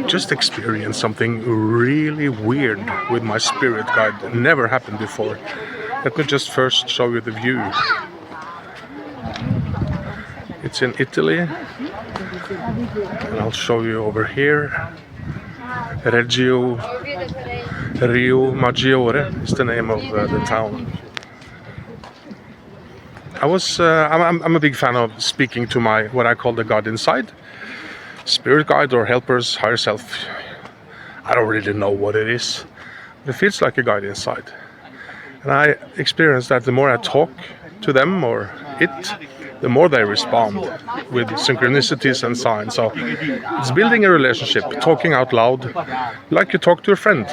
Just experienced something really weird with my spirit guide. It never happened before. Let me just first show you the view. It's in Italy, and I'll show you over here. Rio Maggiore is the name of the town. I'm a big fan of speaking to my, what I call the God inside. Spirit guide or helpers, higher self. I don't really know what it is. It feels like a guide inside. And I experience that the more I talk to them or it, the more they respond with synchronicities and signs. So it's building a relationship, talking out loud, like you talk to a friend.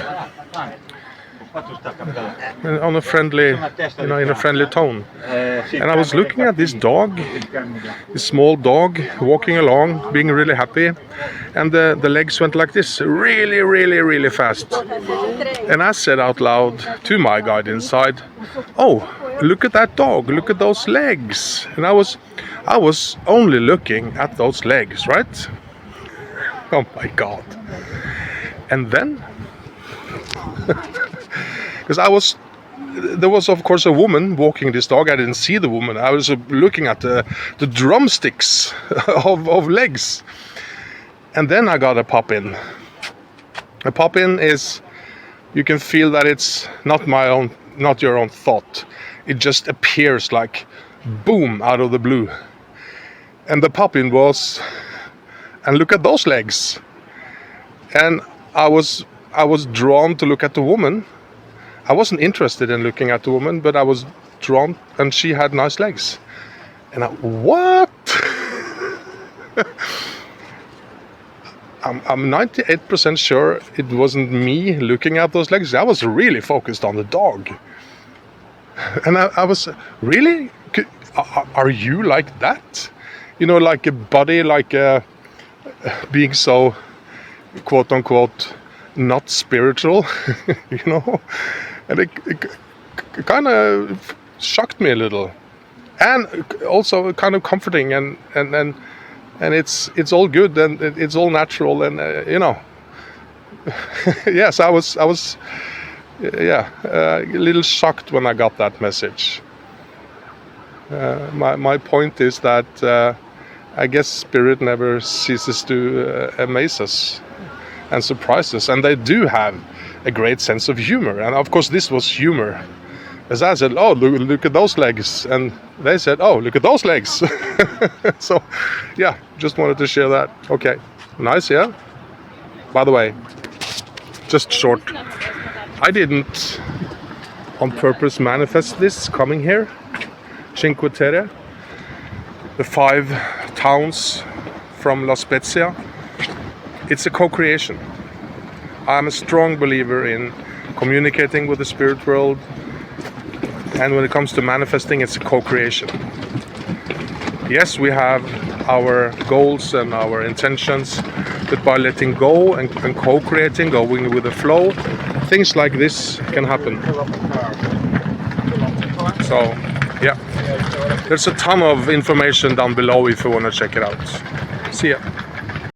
On a friendly, in a friendly tone. And I was looking at this dog, this small dog, walking along, being really happy, and the legs went like this, really, really, really fast. And I said out loud to my guide inside, "Oh, look at that dog! Look at those legs!" And I was only looking at those legs, right? Oh my God! And then. Because there was of course a woman walking this dog. I didn't see the woman. I was looking at the drumsticks of legs. And then I got a pop-in. A pop-in is, you can feel that it's not your own thought. It just appears like boom out of the blue. And the pop-in was, and look at those legs. And I was drawn to look at the woman. I wasn't interested in looking at the woman, but I was drawn, and she had nice legs. And what? I'm 98% sure it wasn't me looking at those legs. I was really focused on the dog. And I was, really? Are you like that? You know, like a body, like being so, quote unquote, not spiritual, you know? And it kind of shocked me a little, and also kind of comforting, and it's all good, and it's all natural, and you know. Yes, I was a little shocked when I got that message. My point is that I guess spirit never ceases to amaze us and surprise us, and they do have a great sense of humor. And of course this was humor, as I said, "Oh, look at those legs," and they said, "Oh, look at those legs." So yeah, just wanted to share that. Okay, nice. Yeah, by the way, just short, I didn't on purpose manifest this coming here. Cinque Terre, the 5 towns from La Spezia. It's a co-creation. I'm a strong believer in communicating with the spirit world, and when it comes to manifesting, it's a co-creation. Yes, we have our goals and our intentions, but by letting go and co-creating, going with the flow, things like this can happen. So, yeah, there's a ton of information down below if you want to check it out. See ya.